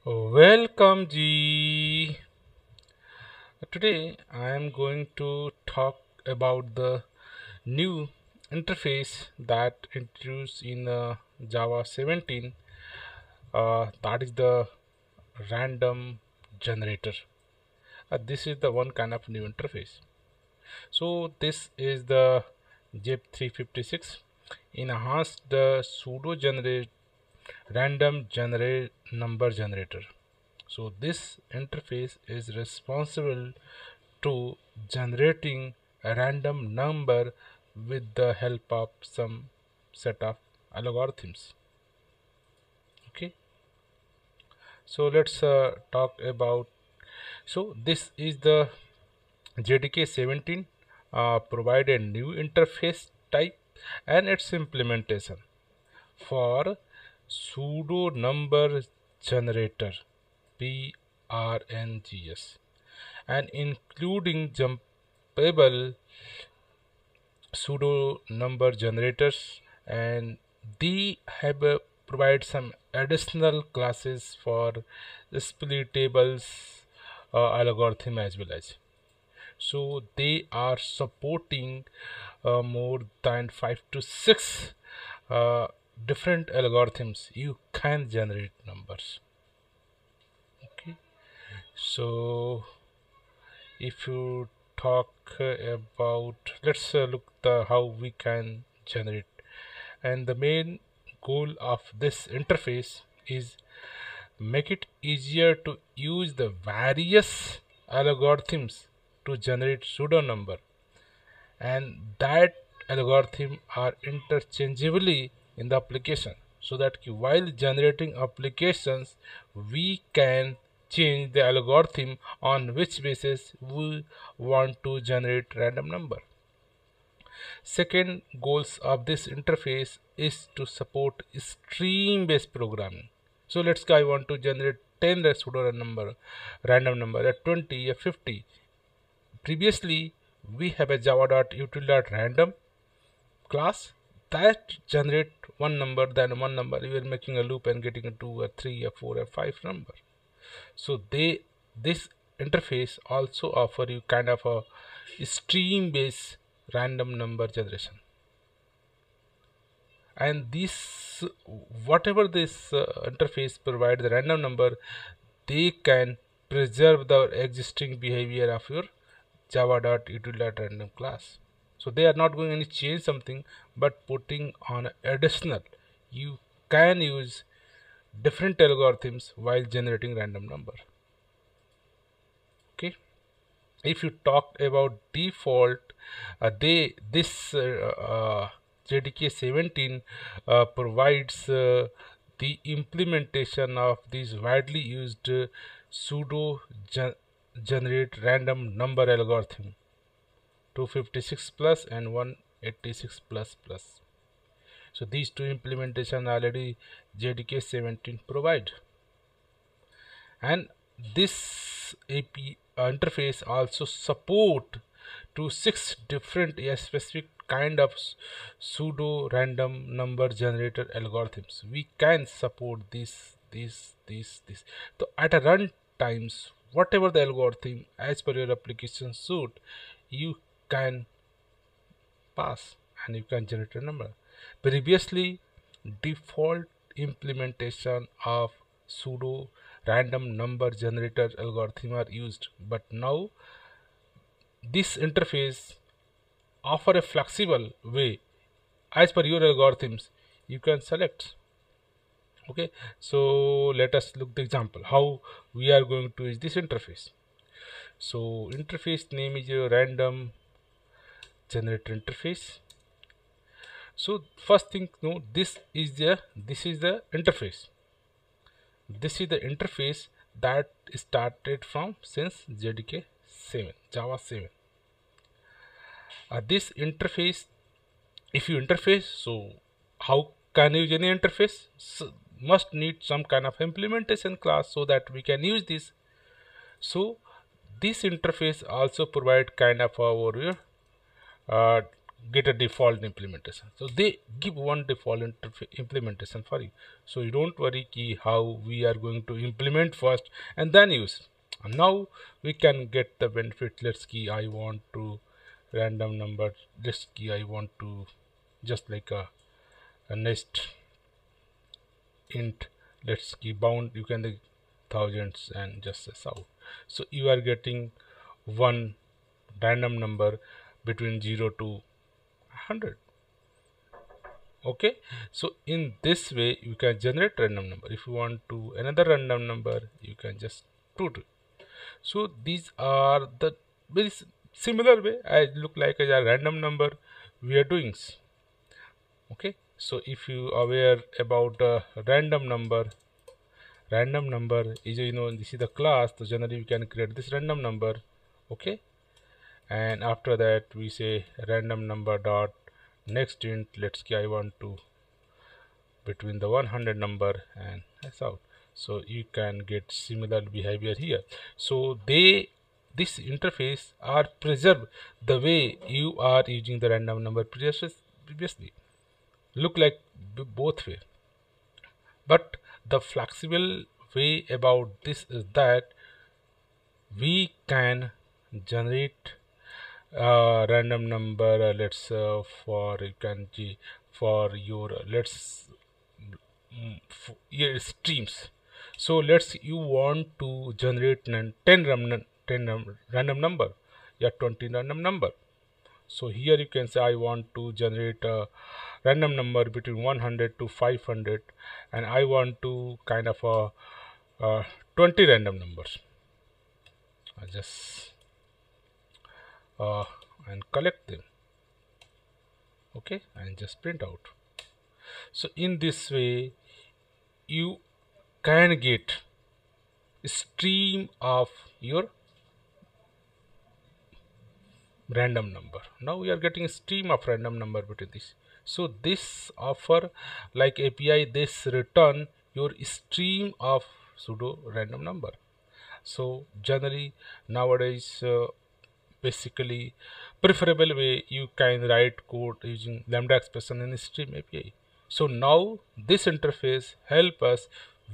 Welcome, G. Today I am going to talk about the new interface that introduced in Java 17. That is the random generator. This is the one kind of new interface. So this is the JIP 356 enhanced the pseudo generate random generate number generator. So this interface is responsible to generating a random number with the help of some set of algorithms. Okay, so let's talk about. So this is the JDK 17 provide a new interface type and its implementation for pseudo number generator PRNGS and including jumpable pseudo number generators, and they have provide some additional classes for split tables algorithm as well as. So they are supporting more than 5 to 6 uh, different algorithms you can generate numbers. Okay, so if you talk about, let's look the how we can generate, and the main goal of this interface is make it easier to use the various algorithms to generate pseudo number, and that algorithm are interchangeably in the application, so that while generating applications we can change the algorithm on which basis we want to generate random number. Second goals of this interface is to support stream based programming. So let's say I want to generate 10 pseudo number random number at 20 or 50. Previously we have a java.util.random class that generate one number, then one number, you are making a loop and getting a 2 or 3 or 4 or 5 number. So this interface also offer you kind of a stream based random number generation, and this whatever this interface provide the random number, they can preserve the existing behavior of your java.util.random class. So they are not going to change something but putting on additional. You can use different algorithms while generating random number. Okay, if you talk about default, they this JDK 17 provides the implementation of these widely used pseudo generate random number algorithm 256 plus and 186 plus plus. So these two implementation already JDK 17 provide, and this AP interface also support to 6 different specific kind of pseudo random number generator algorithms. We can support this. So at a run times, whatever the algorithm as per your application suit, you can pass and you can generate a number. Previously, default implementation of pseudo random number generator algorithm are used, but now this interface offer a flexible way as per your algorithms you can select. Okay, so let us look the example how we are going to use this interface. So interface name is a random generator interface. So first thing, no, this is the interface. This is the interface that started from since JDK 7, Java 7. This interface, if you interface, so how can you use any interface? So must need some kind of implementation class so that we can use this. So this interface also provide kind of our get a default implementation. So they give one default implementation for you. So you don't worry ki how we are going to implement first and then use. And now we can get the benefit. Let's key I want to random number. Let's key I want to just like a nest int. Let's key bound. You can thousands and just as out. So you are getting one random number between 0 to 100. Okay, so in this way you can generate random number. If you want to another random number, you can just put it. So these are the very similar way I look like as a random number we are doing. Okay, so if you are aware about random number is, you know, this is the class, so generally we can create this random number. Okay, and after that we say random number dot next int. Let's say I want to between the 100 number and that's out. So you can get similar behavior here. So this interface are preserved the way you are using the random number previously. Look like both way. But the flexible way about this is that we can generate random number. Let's for you can for your let's your streams. So let's you want to generate 10 random number, yeah, 20 random number. So here you can say I want to generate a random number between 100 to 500, and I want to kind of 20 random numbers. I just and collect them. Okay, and just print out. So in this way you can get a stream of your random number. Now we are getting a stream of random number between this. So this offer like API, this return your stream of pseudo random number. So generally nowadays basically preferable way you can write code using lambda expression in stream API. So now this interface help us,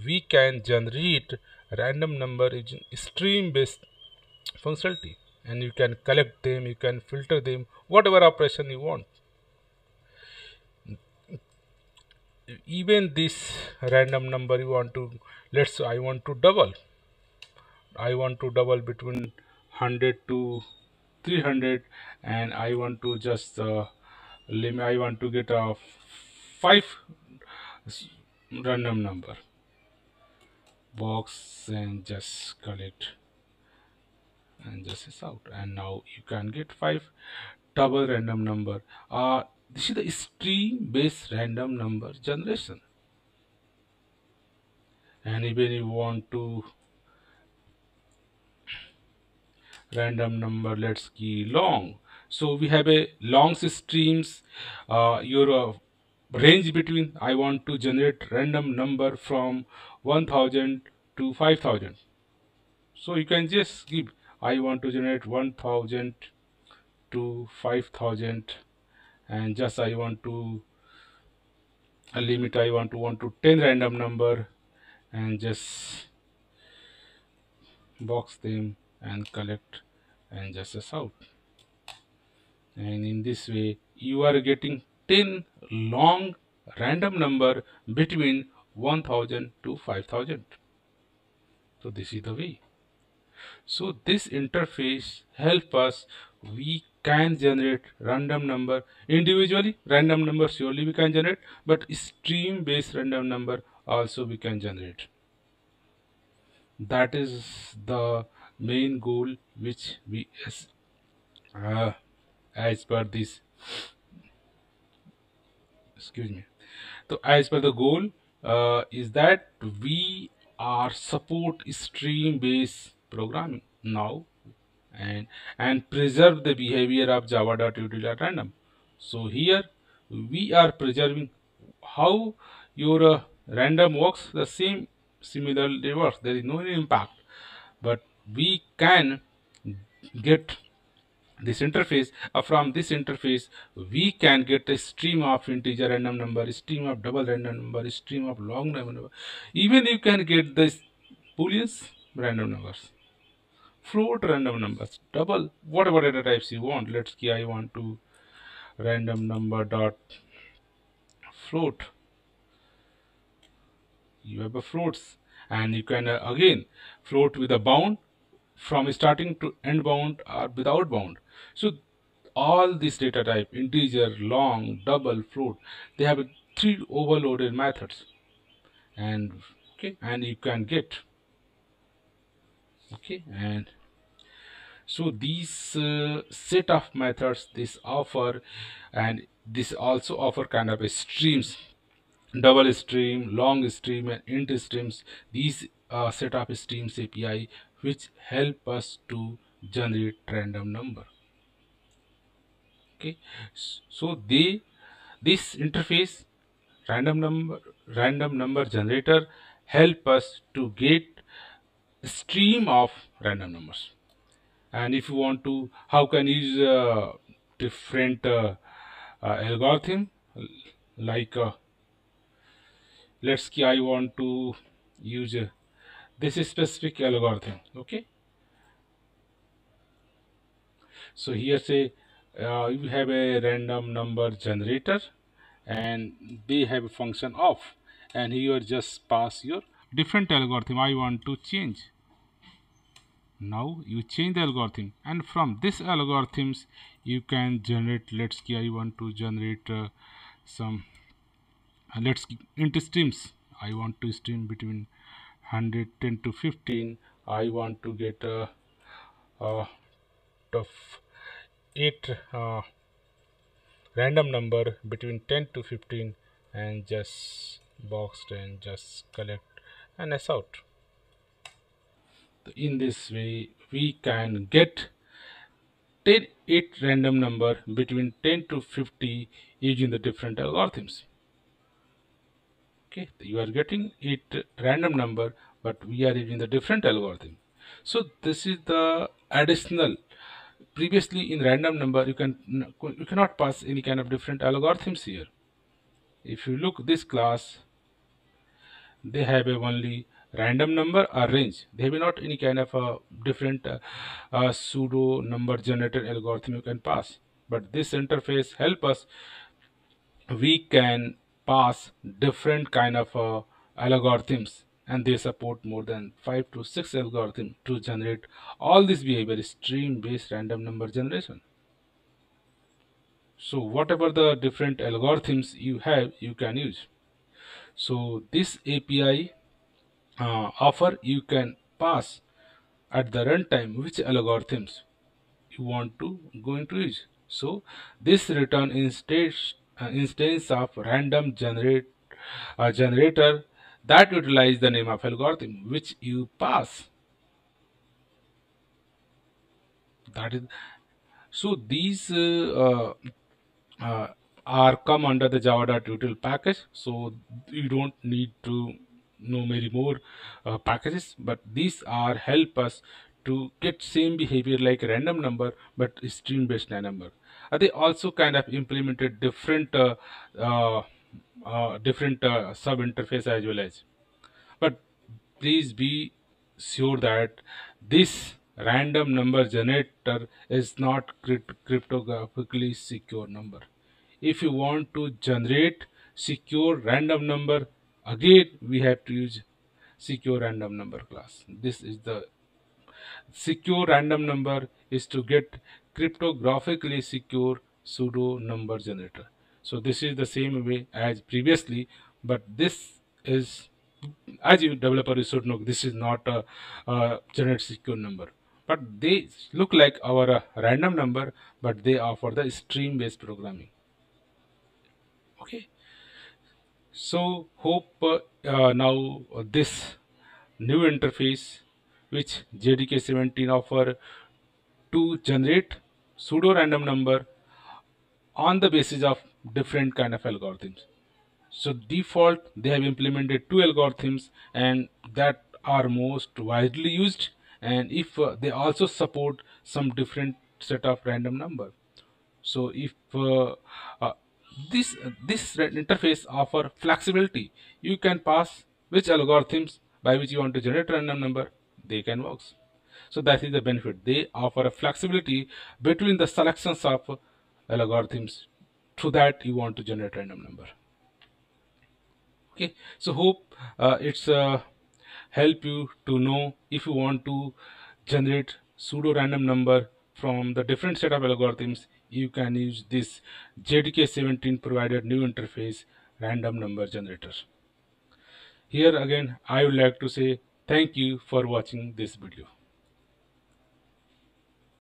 we can generate random number using stream based functionality, and you can collect them, you can filter them, whatever operation you want. Even this random number you want to, let's say I want to double between 100 to 300, and I want to just limit, I want to get a 5 random number box and just collect and just is out, and now you can get 5 double random number. This is the stream based random number generation. And even you want to random number, let's key long. So we have a long streams, your range between, I want to generate random number from 1000 to 5000. So you can just give, I want to generate 1000 to 5000, and just I want to a limit, I want to 10 random number, and just box them and collect and just as out. And in this way you are getting 10 long random number between 1000 to 5000. So this is the way. So this interface help us, we can generate random number individually, random number surely we can generate, but stream based random number also we can generate. That is the main goal which we as per this, excuse me, so as per the goal is that we are support stream based programming now, and preserve the behavior of java.util.random. So here we are preserving how your random works, the same similarly works, there is no impact, but we can get this interface. From this interface we can get a stream of integer random number, stream of double random number, stream of long random number. Even you can get this booleans random numbers, float random numbers, double, whatever data types you want. Let's say I want to random number dot float. You have a floats, and you can again float with a bound from starting to end bound or without bound. So all these data type, integer, long, double, float, they have three overloaded methods, and okay, and you can get, okay, and so these set of methods this offer, and this also offer kind of a streams, double stream, long stream, and int streams. These set of streams API which help us to generate random number. Okay, so this interface, random number generator, help us to get stream of random numbers. And if you want to, how can you use different algorithm, like let's say I want to use this specific algorithm. Okay, so here say you have a random number generator, and they have a function of, and here just pass your different algorithm I want to change. Now you change the algorithm, and from this algorithms you can generate, let's say I want to generate some let's into streams. I want to stream between 110 to 15. I want to get of 8 random number between 10 to 15, and just boxed and just collect and S out. In this way we can get 8 random number between 10 to 50 using the different algorithms. Okay, you are getting 8 random number, but we are using the different algorithm. So this is the additional. Previously in random number you cannot pass any kind of different algorithms here. If you look this class, they have only random number or range. They have not any kind of a different pseudo number generator algorithm you can pass. But this interface help us. We can pass different kind of algorithms, and they support more than 5 to 6 algorithms to generate all this behavior, stream based random number generation. So whatever the different algorithms you have, you can use. So this API offer, you can pass at the runtime which algorithms you want to going to use. So this return instance of random generator that utilize the name of algorithm which you pass. That is, so these are come under the java.util package, so you don't need to know many more packages, but these are help us to get same behavior like random number but stream based number. They also kind of implemented different sub interface as well as, but please be sure that this random number generator is not cryptographically secure number. If you want to generate secure random number, again we have to use secure random number class. This is the secure random number is to get cryptographically secure pseudo number generator. So this is the same way as previously, but this is, as you developer you should know, this is not a generate secure number, but they look like our random number, but they offer the stream based programming. Okay, so hope now this new interface which JDK 17 offer to generate pseudo random number on the basis of different kind of algorithms. So default they have implemented 2 algorithms, and that are most widely used, and if they also support some different set of random number. So if uh, this interface offer flexibility, you can pass which algorithms by which you want to generate random number, they can work. So that is the benefit. They offer a flexibility between the selections of algorithms through that you want to generate random number. Okay, so hope it's help you to know if you want to generate pseudo random number from the different set of algorithms, you can use this JDK17 provided new interface random number generator. Here again I would like to say thank you for watching this video.